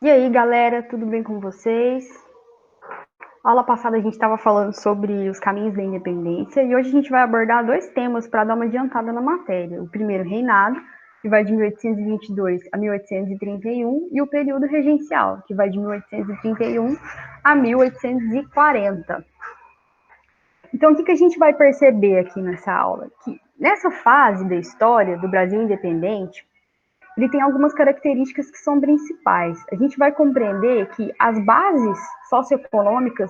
E aí, galera, tudo bem com vocês? Aula passada a gente estava falando sobre os caminhos da independência e hoje a gente vai abordar dois temas para dar uma adiantada na matéria. O primeiro, reinado, que vai de 1822 a 1831, e o período regencial, que vai de 1831 a 1840. Então, o que a gente vai perceber aqui nessa aula? Que nessa fase da história do Brasil independente, ele tem algumas características que são principais. A gente vai compreender que as bases socioeconômicas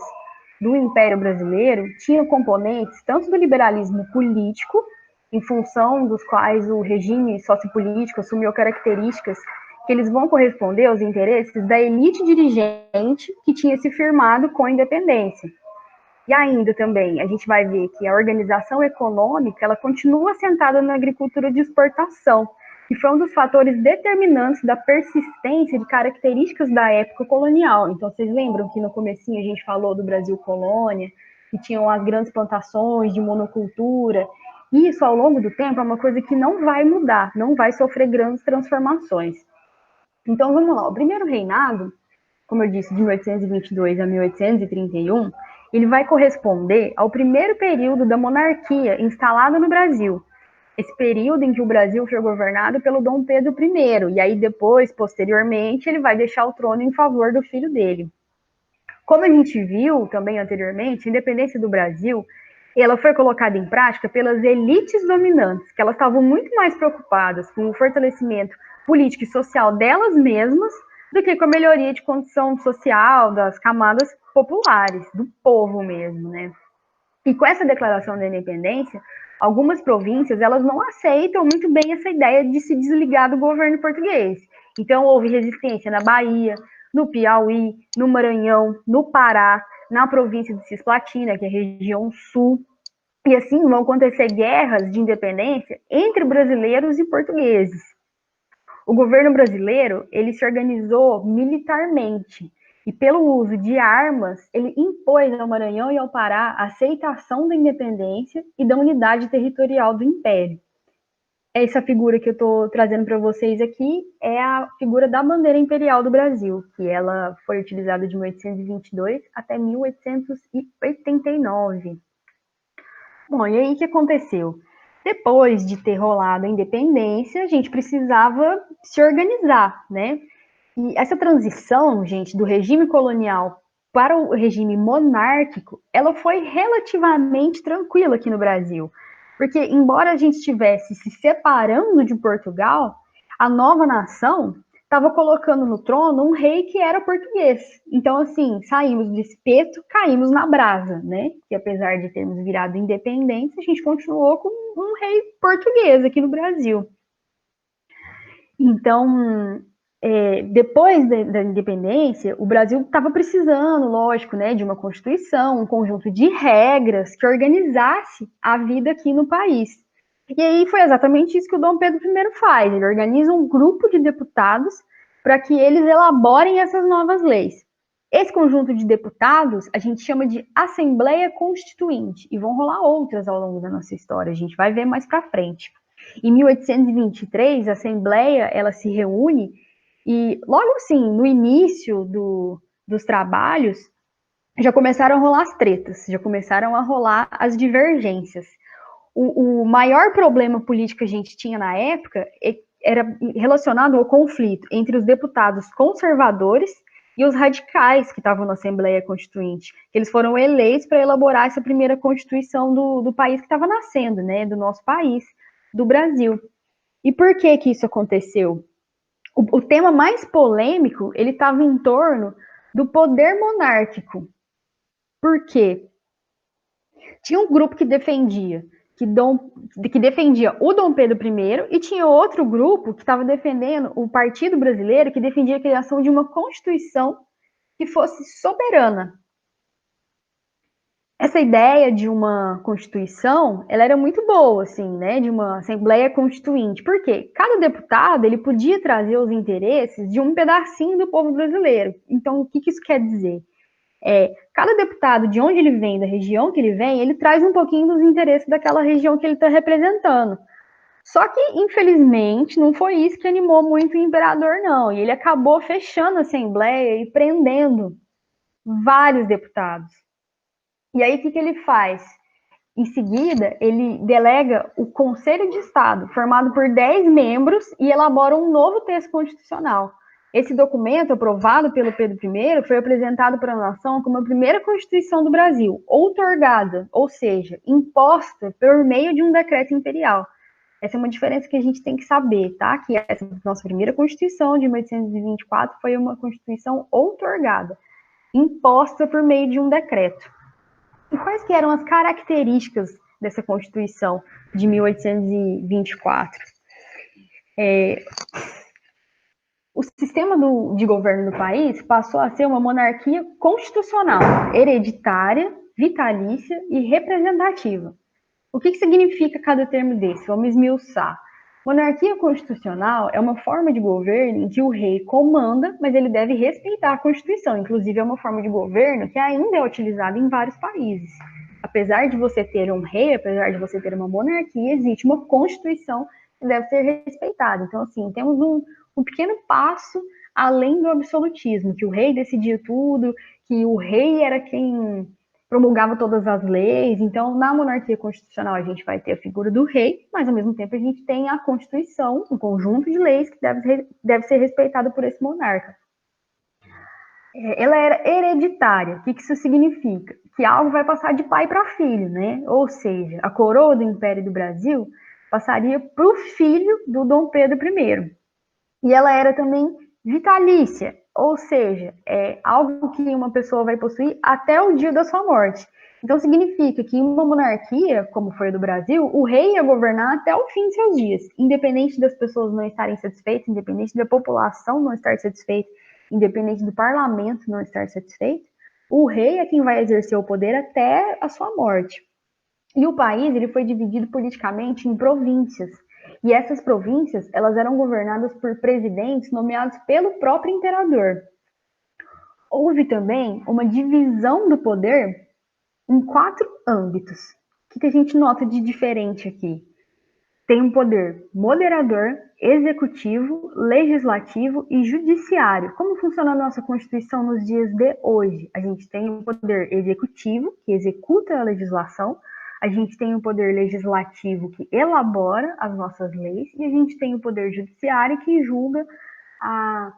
do Império Brasileiro tinham componentes tanto do liberalismo político, em função dos quais o regime sociopolítico assumiu características que eles vão corresponder aos interesses da elite dirigente que tinha se firmado com a independência. E ainda também, a gente vai ver que a organização econômica, ela continua assentada na agricultura de exportação, que foi um dos fatores determinantes da persistência de características da época colonial. Então, vocês lembram que no comecinho a gente falou do Brasil colônia, que tinham as grandes plantações de monocultura. Isso, ao longo do tempo, é uma coisa que não vai mudar, não vai sofrer grandes transformações. Então, vamos lá. O primeiro reinado, como eu disse, de 1822 a 1831, ele vai corresponder ao primeiro período da monarquia instalada no Brasil. Esse período em que o Brasil foi governado pelo Dom Pedro I, e aí depois, posteriormente, ele vai deixar o trono em favor do filho dele. Como a gente viu também anteriormente, a independência do Brasil, ela foi colocada em prática pelas elites dominantes, que elas estavam muito mais preocupadas com o fortalecimento político e social delas mesmas do que com a melhoria de condição social das camadas populares, do povo mesmo, né? E com essa declaração da independência, algumas províncias elas não aceitam muito bem essa ideia de se desligar do governo português. Então houve resistência na Bahia, no Piauí, no Maranhão, no Pará, na província de Cisplatina, que é a região sul. E assim vão acontecer guerras de independência entre brasileiros e portugueses. O governo brasileiro ele se organizou militarmente e pelo uso de armas ele impôs ao Maranhão e ao Pará a aceitação da independência e da unidade territorial do Império. Essa figura que eu estou trazendo para vocês aqui é a figura da bandeira imperial do Brasil, que ela foi utilizada de 1822 até 1889. Bom, e aí o que aconteceu? Depois de ter rolado a independência, a gente precisava se organizar, né? E essa transição, gente, do regime colonial para o regime monárquico, ela foi relativamente tranquila aqui no Brasil. Porque, embora a gente estivesse se separando de Portugal, a nova nação estava colocando no trono um rei que era português. Então, assim, saímos do espeto, caímos na brasa, né? E apesar de termos virado independentes, a gente continuou com um rei português aqui no Brasil. Então, depois da independência, o Brasil estava precisando, lógico, né, de uma constituição, um conjunto de regras que organizasse a vida aqui no país. E aí foi exatamente isso que o Dom Pedro I faz. Ele organiza um grupo de deputados para que eles elaborem essas novas leis. Esse conjunto de deputados a gente chama de Assembleia Constituinte, e vão rolar outras ao longo da nossa história, a gente vai ver mais para frente. Em 1823, a Assembleia ela se reúne e logo assim, no início dos trabalhos, já começaram a rolar as tretas, já começaram a rolar as divergências. O maior problema político que a gente tinha na época era relacionado ao conflito entre os deputados conservadores e os radicais que estavam na Assembleia Constituinte. Eles foram eleitos para elaborar essa primeira Constituição do país que estava nascendo, né, do nosso país, do Brasil. E por que que isso aconteceu? O tema mais polêmico, ele estava em torno do poder monárquico. Por quê? Tinha um grupo que defendia o Dom Pedro I e tinha outro grupo que estava defendendo o Partido Brasileiro, que defendia a criação de uma Constituição que fosse soberana. Essa ideia de uma Constituição, ela era muito boa, assim, né, de uma Assembleia Constituinte. Por quê? Cada deputado, ele podia trazer os interesses de um pedacinho do povo brasileiro. Então, o que isso quer dizer? Cada deputado, de onde ele vem, da região que ele vem, ele traz um pouquinho dos interesses daquela região que ele está representando. Só que, infelizmente, não foi isso que animou muito o imperador, não. E ele acabou fechando a Assembleia e prendendo vários deputados. E aí, o que ele faz? Em seguida, ele delega o Conselho de Estado, formado por 10 membros, e elabora um novo texto constitucional. Esse documento, aprovado pelo Pedro I, foi apresentado para a nação como a primeira Constituição do Brasil, outorgada, ou seja, imposta por meio de um decreto imperial. Essa é uma diferença que a gente tem que saber, tá? Que essa nossa primeira Constituição, de 1824, foi uma Constituição outorgada, imposta por meio de um decreto. E quais que eram as características dessa Constituição de 1824? O sistema de governo do país passou a ser uma monarquia constitucional, hereditária, vitalícia e representativa. O que significa cada termo desse? Vamos esmiuçar. Monarquia constitucional é uma forma de governo em que o rei comanda, mas ele deve respeitar a Constituição. Inclusive, é uma forma de governo que ainda é utilizada em vários países. Apesar de você ter um rei, apesar de você ter uma monarquia, existe uma Constituição que deve ser respeitada. Então, assim, temos um pequeno passo além do absolutismo, que o rei decidia tudo, que o rei era quem promulgava todas as leis. Então, na monarquia constitucional, a gente vai ter a figura do rei, mas ao mesmo tempo a gente tem a Constituição, um conjunto de leis que deve ser respeitado por esse monarca. Ela era hereditária. O que isso significa? Que algo vai passar de pai para filho, né? Ou seja, a coroa do Império do Brasil passaria para o filho do Dom Pedro I. E ela era também vitalícia, ou seja, é algo que uma pessoa vai possuir até o dia da sua morte. Então significa que em uma monarquia, como foi a do Brasil, o rei ia governar até o fim de seus dias, independente das pessoas não estarem satisfeitas, independente da população não estar satisfeita, independente do parlamento não estar satisfeito, o rei é quem vai exercer o poder até a sua morte. E o país ele foi dividido politicamente em províncias. E essas províncias elas eram governadas por presidentes nomeados pelo próprio imperador. Houve também uma divisão do poder em 4 âmbitos. O que a gente nota de diferente aqui? Tem um poder moderador, executivo, legislativo e judiciário. Como funciona a nossa Constituição nos dias de hoje? A gente tem um poder executivo, que executa a legislação, a gente tem um poder legislativo que elabora as nossas leis, e a gente tem o poder judiciário que julga a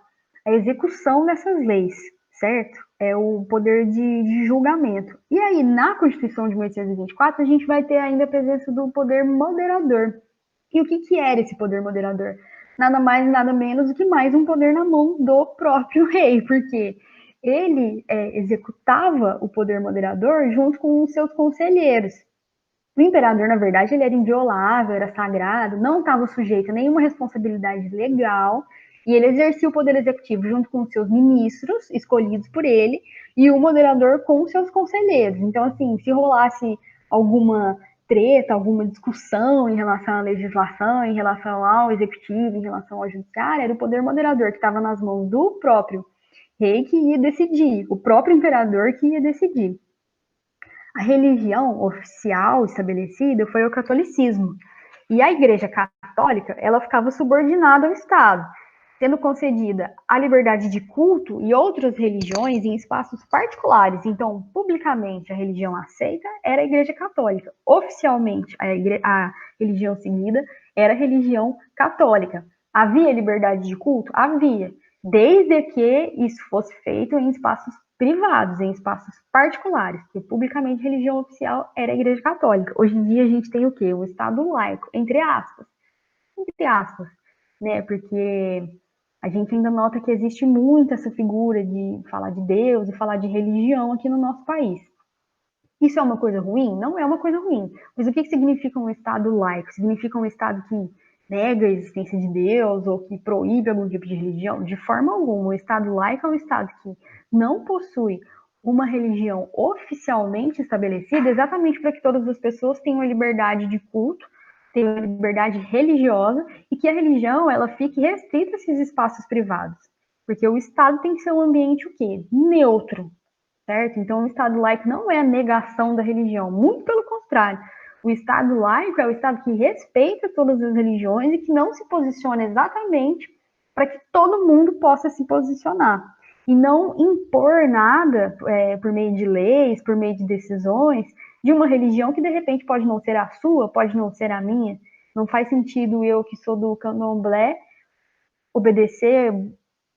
execução dessas leis, certo? É o poder de julgamento. E aí, na Constituição de 1824, a gente vai ter ainda a presença do poder moderador. E o que era esse poder moderador? Nada mais, nada menos do que mais um poder na mão do próprio rei, porque ele executava o poder moderador junto com os seus conselheiros. O imperador, na verdade, ele era inviolável, era sagrado, não estava sujeito a nenhuma responsabilidade legal, e ele exercia o poder executivo junto com os seus ministros, escolhidos por ele, e o moderador com os seus conselheiros. Então, assim, se rolasse alguma treta, alguma discussão em relação à legislação, em relação ao executivo, em relação ao judiciário, era o poder moderador que estava nas mãos do próprio rei que ia decidir, o próprio imperador que ia decidir. A religião oficial estabelecida foi o catolicismo. E a Igreja Católica, ela ficava subordinada ao Estado, sendo concedida a liberdade de culto e outras religiões em espaços particulares. Então, publicamente, a religião aceita era a Igreja Católica. Oficialmente, a religião seguida era a religião católica. Havia liberdade de culto? Havia, desde que isso fosse feito em espaços privados, em espaços particulares, porque publicamente a religião oficial era a Igreja Católica. Hoje em dia a gente tem o quê? Um Estado laico, entre aspas, né? Porque a gente ainda nota que existe muito essa figura de falar de Deus e falar de religião aqui no nosso país. Isso é uma coisa ruim? Não é uma coisa ruim. Mas o que significa um Estado laico? Significa um Estado que nega a existência de Deus ou que proíbe algum tipo de religião? De forma alguma. O Estado laico é um Estado que não possui uma religião oficialmente estabelecida, exatamente para que todas as pessoas tenham a liberdade de culto, tenham a liberdade religiosa e que a religião ela fique restrita a esses espaços privados. Porque o Estado tem que ser um ambiente o quê? Neutro, certo? Então, o Estado laico não é a negação da religião, muito pelo contrário. O Estado laico é o Estado que respeita todas as religiões e que não se posiciona exatamente para que todo mundo possa se posicionar. E não impor nada por meio de leis, por meio de decisões, de uma religião que de repente pode não ser a sua, pode não ser a minha. Não faz sentido eu, que sou do candomblé, obedecer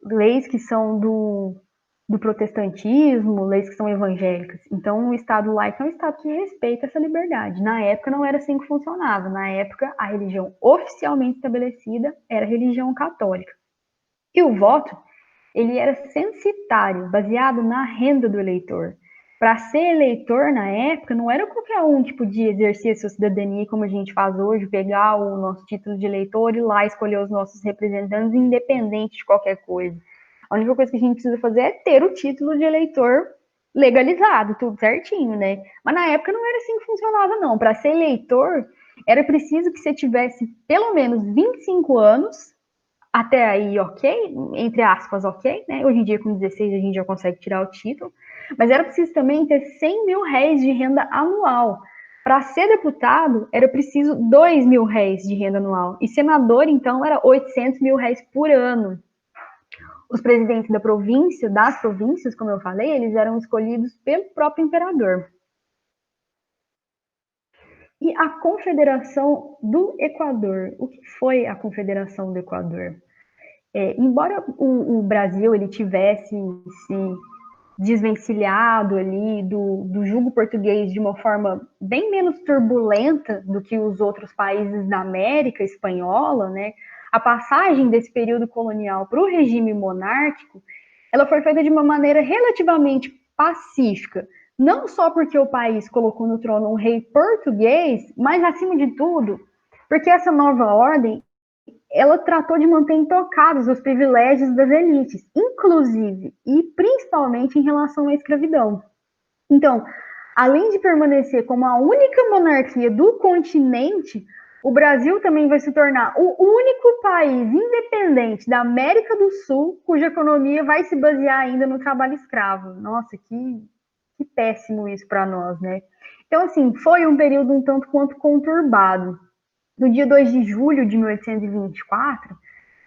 leis que são do protestantismo, leis que são evangélicas. Então, o Estado laico é um Estado que respeita essa liberdade. Na época, não era assim que funcionava. Na época, a religião oficialmente estabelecida era a religião católica. E o voto, ele era censitário, baseado na renda do eleitor. Para ser eleitor na época, não era qualquer um que podia exercer a sua cidadania como a gente faz hoje, pegar o nosso título de eleitor e ir lá escolher os nossos representantes, independente de qualquer coisa. A única coisa que a gente precisa fazer é ter o título de eleitor legalizado, tudo certinho, né? Mas na época não era assim que funcionava, não. Para ser eleitor, era preciso que você tivesse pelo menos 25 anos, até aí ok, entre aspas ok, né? Hoje em dia com 16 a gente já consegue tirar o título, mas era preciso também ter 100 mil réis de renda anual. Para ser deputado, era preciso 2 mil réis de renda anual. E senador, então, era 800 mil réis por ano. Os presidentes da província, das províncias, como eu falei, eles eram escolhidos pelo próprio imperador. E a Confederação do Equador. O que foi a Confederação do Equador? Embora o Brasil ele tivesse se desvencilhado ali do jugo português de uma forma bem menos turbulenta do que os outros países da América espanhola, né? A passagem desse período colonial para o regime monárquico, ela foi feita de uma maneira relativamente pacífica, não só porque o país colocou no trono um rei português, mas acima de tudo, porque essa nova ordem ela tratou de manter intocados os privilégios das elites, inclusive e principalmente em relação à escravidão. Então, além de permanecer como a única monarquia do continente, o Brasil também vai se tornar o único país independente da América do Sul cuja economia vai se basear ainda no trabalho escravo. Nossa, que péssimo isso para nós, né? Então, assim, foi um período um tanto quanto conturbado. No dia 2 de julho de 1824,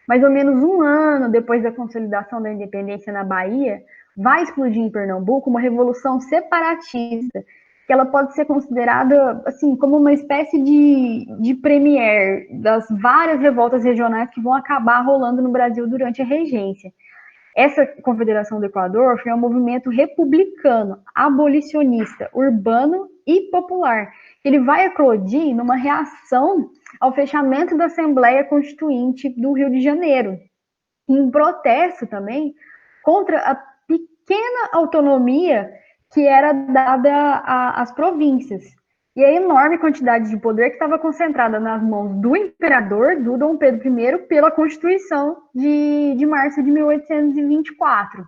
mais ou menos um ano depois da consolidação da independência na Bahia, vai explodir em Pernambuco uma revolução separatista, que ela pode ser considerada assim como uma espécie de premier das várias revoltas regionais que vão acabar rolando no Brasil durante a regência. Essa Confederação do Equador foi um movimento republicano, abolicionista, urbano e popular. Ele vai eclodir numa reação ao fechamento da Assembleia Constituinte do Rio de Janeiro, em protesto também contra a pequena autonomia que era dada às províncias. E a enorme quantidade de poder que estava concentrada nas mãos do imperador, do Dom Pedro I, pela Constituição de março de 1824.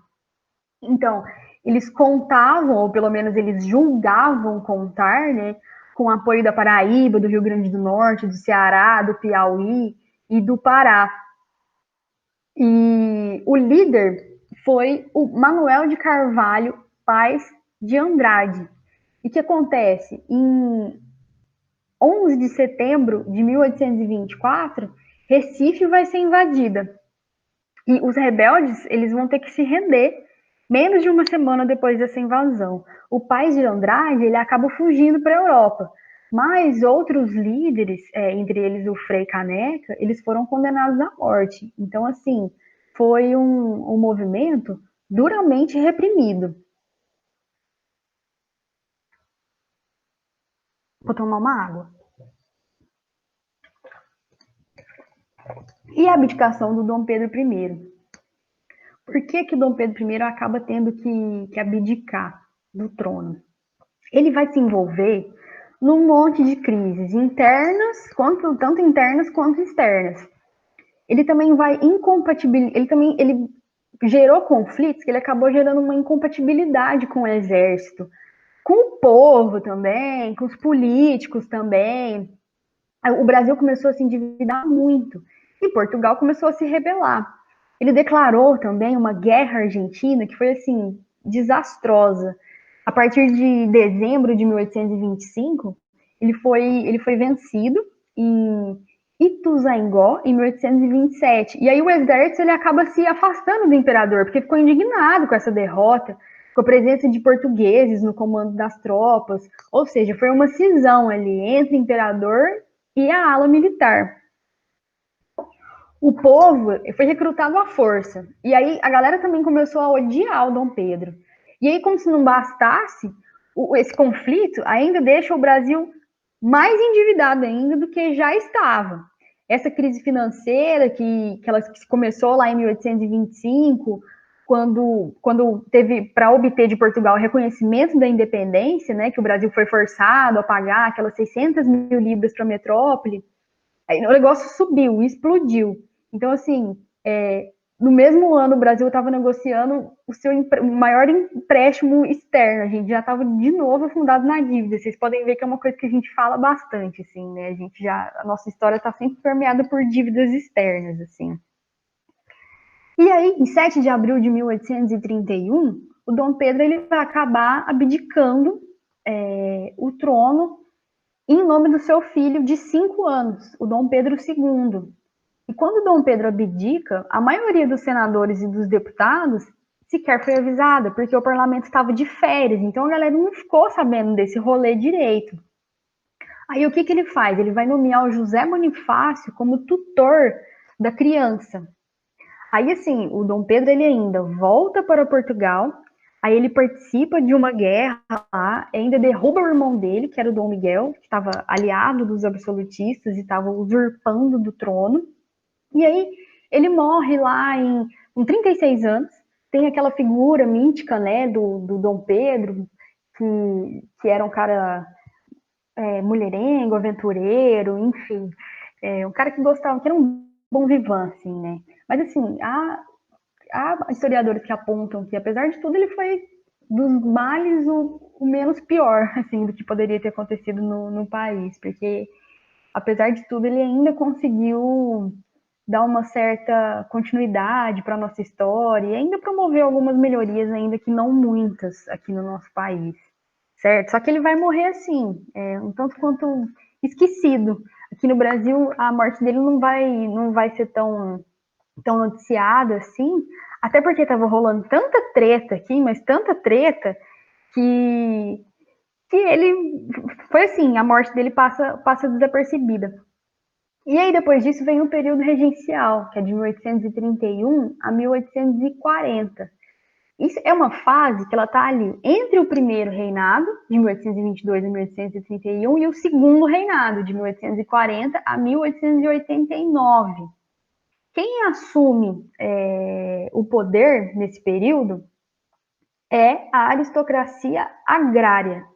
Então, eles contavam, ou pelo menos eles julgavam contar, né, com o apoio da Paraíba, do Rio Grande do Norte, do Ceará, do Piauí e do Pará. E o líder foi o Manuel de Carvalho Paes de Andrade. E o que acontece? Em 11 de setembro de 1824, Recife vai ser invadida. E os rebeldes eles vão ter que se render menos de uma semana depois dessa invasão. O Paes de Andrade ele acaba fugindo para a Europa. Mas outros líderes, entre eles o Frei Caneca, eles foram condenados à morte. Então, assim, foi um movimento duramente reprimido. Vou tomar uma água. E a abdicação do Dom Pedro I? Por que Dom Pedro I acaba tendo que abdicar do trono? Ele vai se envolver num monte de crises internas, tanto internas quanto externas. Ele também vai incompatibilizar, ele gerou conflitos que ele acabou gerando uma incompatibilidade com o exército, com o povo também, com os políticos também. O Brasil começou a se endividar muito e Portugal começou a se rebelar. Ele declarou também uma guerra argentina que foi assim desastrosa. A partir de dezembro de 1825, ele foi vencido em Ituzaingó em 1827. E aí o exército ele acaba se afastando do imperador, porque ficou indignado com essa derrota, com a presença de portugueses no comando das tropas. Ou seja, foi uma cisão ali entre o imperador e a ala militar. O povo foi recrutado à força. E aí a galera também começou a odiar o Dom Pedro. E aí, como se não bastasse, esse conflito ainda deixa o Brasil mais endividado ainda do que já estava. Essa crise financeira que começou lá em 1825, quando teve para obter de Portugal o reconhecimento da independência, né, que o Brasil foi forçado a pagar aquelas 600 mil libras para a metrópole, aí o negócio subiu, explodiu. Então, assim, no mesmo ano o Brasil estava negociando o seu maior empréstimo externo. A gente já estava de novo afundado na dívida. Vocês podem ver que é uma coisa que a gente fala bastante, assim, né? A nossa história está sempre permeada por dívidas externas, assim. E aí, em 7 de abril de 1831, o Dom Pedro ele vai acabar abdicando o trono em nome do seu filho de 5 anos, o Dom Pedro II. E quando Dom Pedro abdica, a maioria dos senadores e dos deputados sequer foi avisada, porque o parlamento estava de férias, então a galera não ficou sabendo desse rolê direito. Aí o que ele faz? Ele vai nomear o José Bonifácio como tutor da criança. Aí, assim, o Dom Pedro ele ainda volta para Portugal, aí ele participa de uma guerra lá, ainda derruba o irmão dele, que era o Dom Miguel, que estava aliado dos absolutistas e estava usurpando do trono. E aí ele morre lá com 36 anos, tem aquela figura mítica, né, do Dom Pedro, que era um cara mulherengo, aventureiro, enfim, um cara que gostava, que era um bom vivant, assim, né. Mas, assim, há historiadores que apontam que, apesar de tudo, ele foi dos males o menos pior, assim, do que poderia ter acontecido no país, porque, apesar de tudo, ele ainda conseguiu dar uma certa continuidade para a nossa história e ainda promover algumas melhorias, ainda que não muitas, aqui no nosso país, certo? Só que ele vai morrer assim, um tanto quanto esquecido. Aqui no Brasil, a morte dele não vai ser tão noticiada assim, até porque estava rolando tanta treta aqui, mas tanta treta, que ele foi assim, a morte dele passa desapercebida. E aí, depois disso, vem o período regencial, que é de 1831 a 1840. Isso é uma fase que ela está ali entre o primeiro reinado, de 1822 a 1831, e o segundo reinado, de 1840 a 1889. Quem assume o poder nesse período é a aristocracia agrária.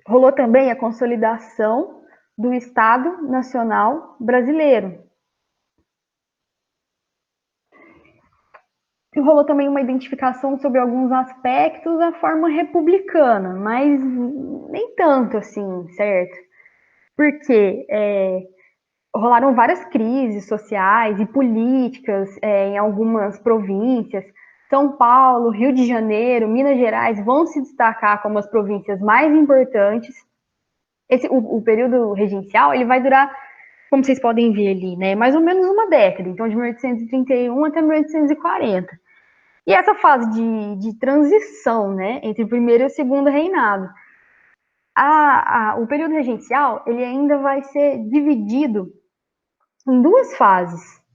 Rolou também a consolidação do Estado Nacional Brasileiro. E rolou também uma identificação sobre alguns aspectos da forma republicana, mas nem tanto assim, certo? Porque rolaram várias crises sociais e políticas em algumas províncias. São Paulo, Rio de Janeiro, Minas Gerais vão se destacar como as províncias mais importantes. O período regencial ele vai durar, como vocês podem ver ali, né, mais ou menos uma década, então de 1831 até 1840. E essa fase de transição, né, entre o primeiro e o segundo reinado, o período regencial ele ainda vai ser dividido em duas fases.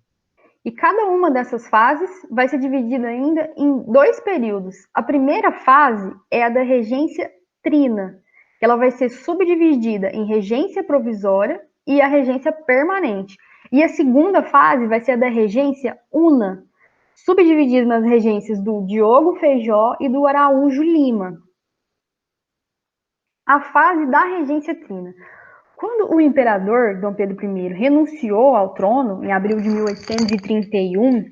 E cada uma dessas fases vai ser dividida ainda em dois períodos. A primeira fase é a da regência trina. Ela vai ser subdividida em regência provisória e a regência permanente. E a segunda fase vai ser a da regência una, subdividida nas regências do Diogo Feijó e do Araújo Lima. A fase da regência trina. Quando o imperador Dom Pedro I renunciou ao trono, em abril de 1831,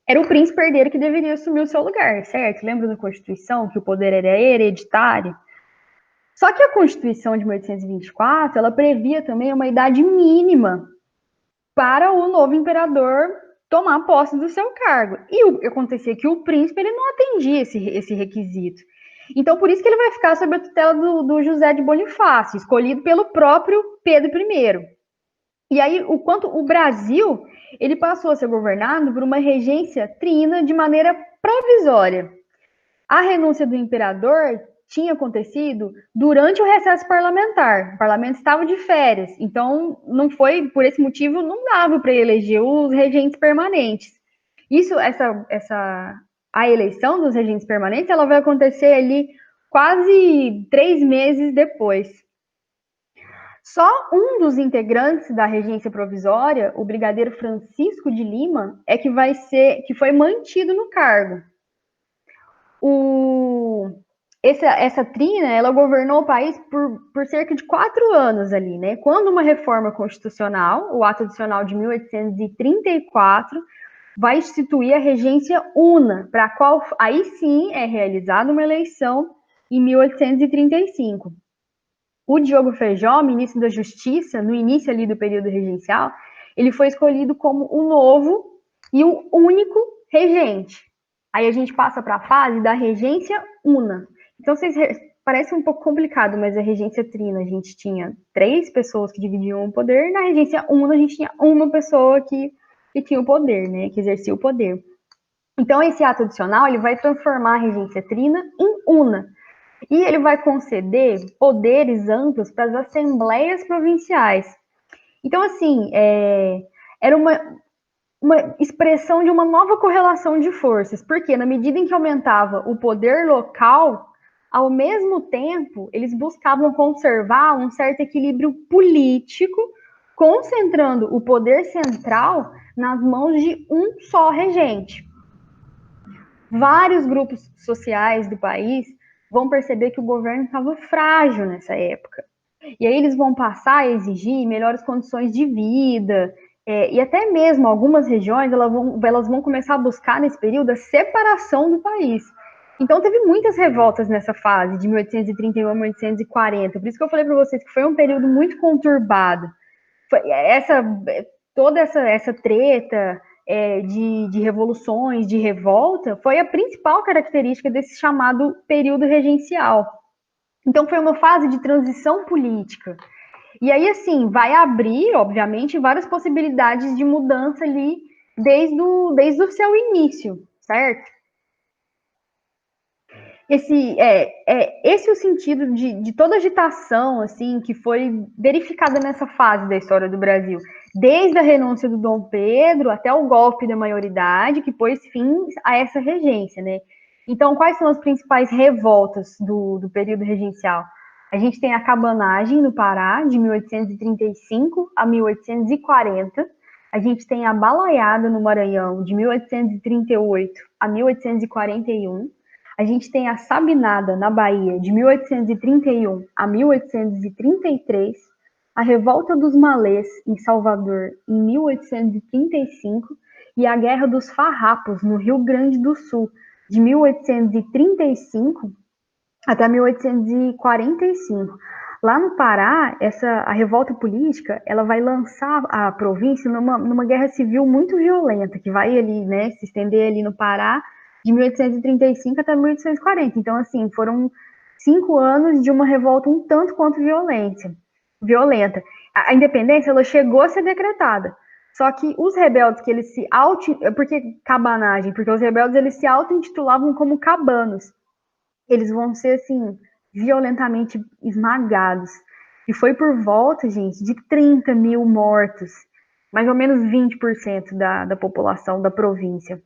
era o príncipe herdeiro que deveria assumir o seu lugar, certo? Lembra da Constituição que o poder era hereditário? Só que a Constituição de 1824, ela previa também uma idade mínima para o novo imperador tomar posse do seu cargo. E acontecia que o príncipe ele não atendia esse requisito. Então, por isso que ele vai ficar sob a tutela do José de Bonifácio, escolhido pelo próprio Pedro I. E aí, o quanto o Brasil, ele passou a ser governado por uma regência trina de maneira provisória. A renúncia do imperador tinha acontecido durante o recesso parlamentar. O parlamento estava de férias, então não foi, por esse motivo, não dava para eleger os regentes permanentes. A eleição dos regentes permanentes, ela vai acontecer ali quase 3 meses depois. Só um dos integrantes da regência provisória, o brigadeiro Francisco de Lima, é que foi mantido no cargo. Essa trina, ela governou o país por cerca de 4 anos ali, né? Quando uma reforma constitucional, o Ato Adicional de 1834, vai instituir a regência una, para a qual aí sim é realizada uma eleição em 1835. O Diogo Feijó, ministro da Justiça, no início ali do período regencial, ele foi escolhido como o novo e o único regente. Aí a gente passa para a fase da regência una. Então, parece um pouco complicado, mas a regência trina, a gente tinha 3 pessoas que dividiam o poder, na regência una a gente tinha uma pessoa que tinha o poder, né, que exercia o poder. Então, esse ato adicional, ele vai transformar a regência trina em una. E ele vai conceder poderes amplos para as assembleias provinciais. Então, assim, era uma expressão de uma nova correlação de forças, porque na medida em que aumentava o poder local, ao mesmo tempo, eles buscavam conservar um certo equilíbrio político, concentrando o poder central nas mãos de um só regente. Vários grupos sociais do país vão perceber que o governo estava frágil nessa época. E aí eles vão passar a exigir melhores condições de vida, e até mesmo algumas regiões elas vão começar a buscar nesse período a separação do país. Então teve muitas revoltas nessa fase, de 1831 a 1840. Por isso que eu falei para vocês que foi um período muito conturbado. Toda essa treta de revoluções, de revolta, foi a principal característica desse chamado período regencial. Então foi uma fase de transição política. E aí, assim, vai abrir, obviamente, várias possibilidades de mudança ali desde o seu início, certo? Esse é o sentido de toda agitação, assim, que foi verificada nessa fase da história do Brasil. Desde a renúncia do Dom Pedro até o golpe da maioridade, que pôs fim a essa regência, né? Então, quais são as principais revoltas do período regencial? A gente tem a cabanagem no Pará, de 1835 a 1840. A gente tem a balaiada no Maranhão, de 1838 a 1841. A gente tem a Sabinada na Bahia, de 1831 a 1833, a Revolta dos Malês em Salvador, em 1835, e a Guerra dos Farrapos no Rio Grande do Sul, de 1835 até 1845. Lá no Pará, a revolta política, ela vai lançar a província numa guerra civil muito violenta, que vai ali, né, se estender ali no Pará, de 1835 até 1840. Então, assim, foram 5 anos de uma revolta um tanto quanto violenta. A independência, ela chegou a ser decretada. Só que os rebeldes que eles Por que cabanagem? Porque os rebeldes, eles se auto-intitulavam como cabanos. Eles vão ser, assim, violentamente esmagados. E foi por volta, gente, de 30 mil mortos. Mais ou menos 20% da população da província.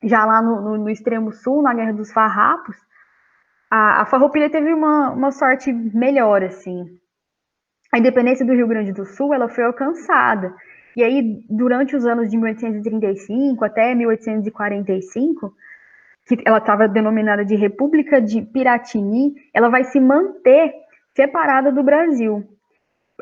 Já lá no extremo sul, na Guerra dos Farrapos, a Farroupilha teve uma sorte melhor, assim. A independência do Rio Grande do Sul, ela foi alcançada. E aí, durante os anos de 1835 até 1845, que ela estava denominada de República de Piratini, ela vai se manter separada do Brasil.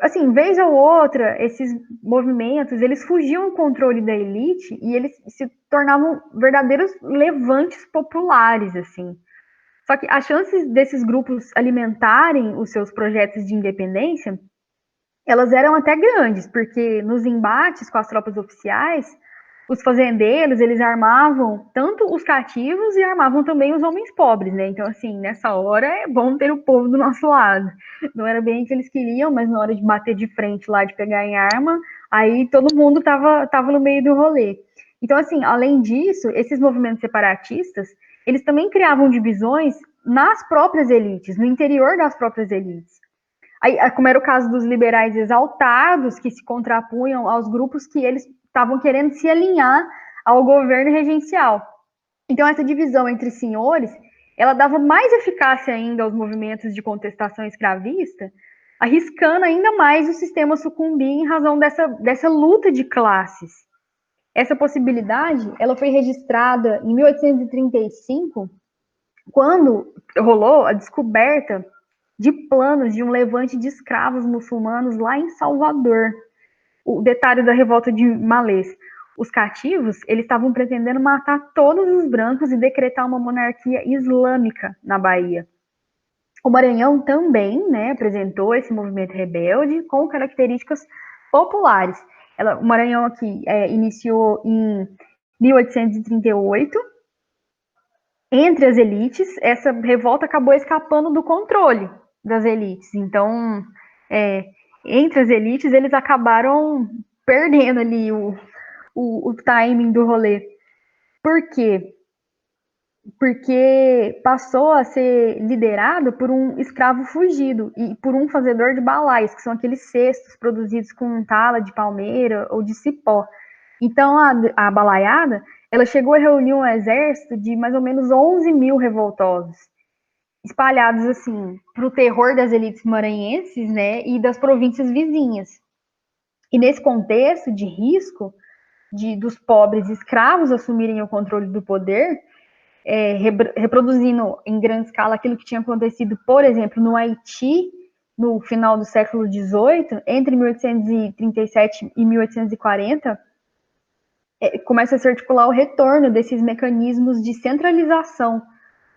Assim, vez ou outra, esses movimentos, eles fugiam do controle da elite e eles se tornavam verdadeiros levantes populares, assim. Só que as chances desses grupos alimentarem os seus projetos de independência, elas eram até grandes, porque nos embates com as tropas oficiais, os fazendeiros, eles armavam tanto os cativos e armavam também os homens pobres, né? Então, assim, nessa hora é bom ter o povo do nosso lado. Não era bem o que eles queriam, mas na hora de bater de frente lá, de pegar em arma, aí todo mundo tava no meio do rolê. Então, assim, além disso, esses movimentos separatistas, eles também criavam divisões nas próprias elites, no interior das próprias elites. Aí, como era o caso dos liberais exaltados, que se contrapunham aos grupos que eles estavam querendo se alinhar ao governo regencial. Então, essa divisão entre senhores, ela dava mais eficácia ainda aos movimentos de contestação escravista, arriscando ainda mais o sistema sucumbir em razão dessa luta de classes. Essa possibilidade, ela foi registrada em 1835, quando rolou a descoberta de planos de um levante de escravos muçulmanos lá em Salvador. O detalhe da revolta de Malês. Os cativos, eles estavam pretendendo matar todos os brancos e decretar uma monarquia islâmica na Bahia. O Maranhão também, né, apresentou esse movimento rebelde com características populares. O Maranhão aqui iniciou em 1838. Entre as elites, essa revolta acabou escapando do controle das elites. Então, entre as elites, eles acabaram perdendo ali o timing do rolê. Por quê? Porque passou a ser liderado por um escravo fugido e por um fazedor de balaios, que são aqueles cestos produzidos com tala de palmeira ou de cipó. Então, a balaiada, ela chegou a reunir um exército de mais ou menos 11 mil revoltosos, espalhados, assim, para o terror das elites maranhenses, né, e das províncias vizinhas. E nesse contexto de risco dos pobres escravos assumirem o controle do poder, reproduzindo em grande escala aquilo que tinha acontecido, por exemplo, no Haiti, no final do século XVIII, entre 1837 e 1840, começa a se articular o retorno desses mecanismos de centralização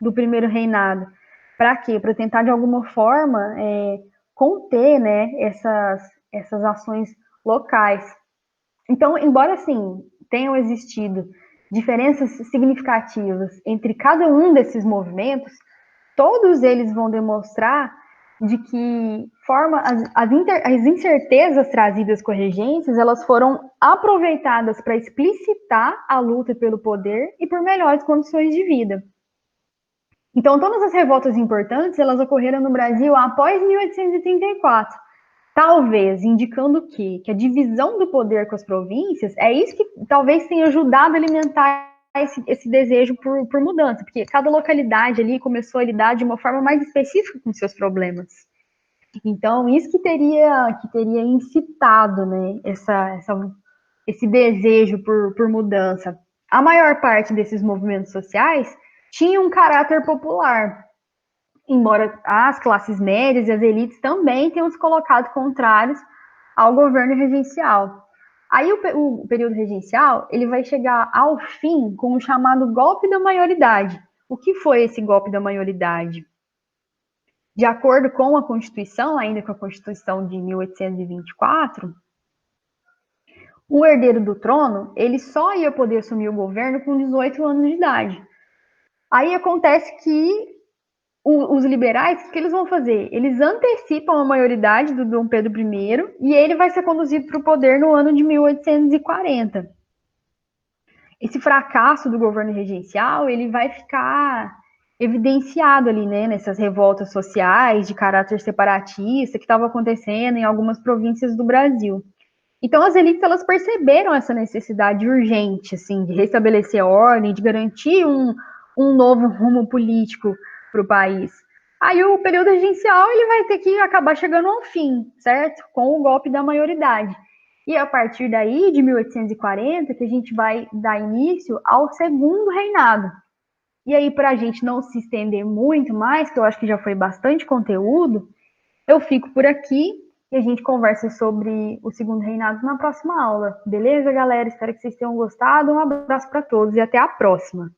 do primeiro reinado. Para quê? Para tentar, de alguma forma, conter, né, essas ações locais. Então, embora, assim, tenham existido diferenças significativas entre cada um desses movimentos, todos eles vão demonstrar de que forma as incertezas trazidas com a regências, elas foram aproveitadas para explicitar a luta pelo poder e por melhores condições de vida. Então, todas as revoltas importantes, elas ocorreram no Brasil após 1834. Talvez indicando o quê? Que a divisão do poder com as províncias é isso que talvez tenha ajudado a alimentar esse desejo por mudança, porque cada localidade ali começou a lidar de uma forma mais específica com seus problemas. Então, isso que teria incitado, né, esse desejo por mudança. A maior parte desses movimentos sociais tinha um caráter popular, embora as classes médias e as elites também tenham se colocado contrários ao governo regencial. Aí o período regencial, ele vai chegar ao fim com o chamado golpe da maioridade. O que foi esse golpe da maioridade? De acordo com a Constituição, ainda com a Constituição de 1824, o herdeiro do trono, ele só ia poder assumir o governo com 18 anos de idade. Aí acontece que os liberais, o que eles vão fazer? Eles antecipam a maioridade do Dom Pedro I e ele vai ser conduzido para o poder no ano de 1840. Esse fracasso do governo regencial, ele vai ficar evidenciado ali, né, nessas revoltas sociais de caráter separatista que estavam acontecendo em algumas províncias do Brasil. Então, as elites, elas perceberam essa necessidade urgente, assim, de restabelecer a ordem, de garantir um novo rumo político para o país. Aí o período regencial ele vai ter que acabar chegando ao fim, certo? Com o golpe da maioridade. E a partir daí, de 1840, que a gente vai dar início ao segundo reinado. E aí, para a gente não se estender muito mais, que eu acho que já foi bastante conteúdo, eu fico por aqui e a gente conversa sobre o segundo reinado na próxima aula. Beleza, galera? Espero que vocês tenham gostado. Um abraço para todos e até a próxima.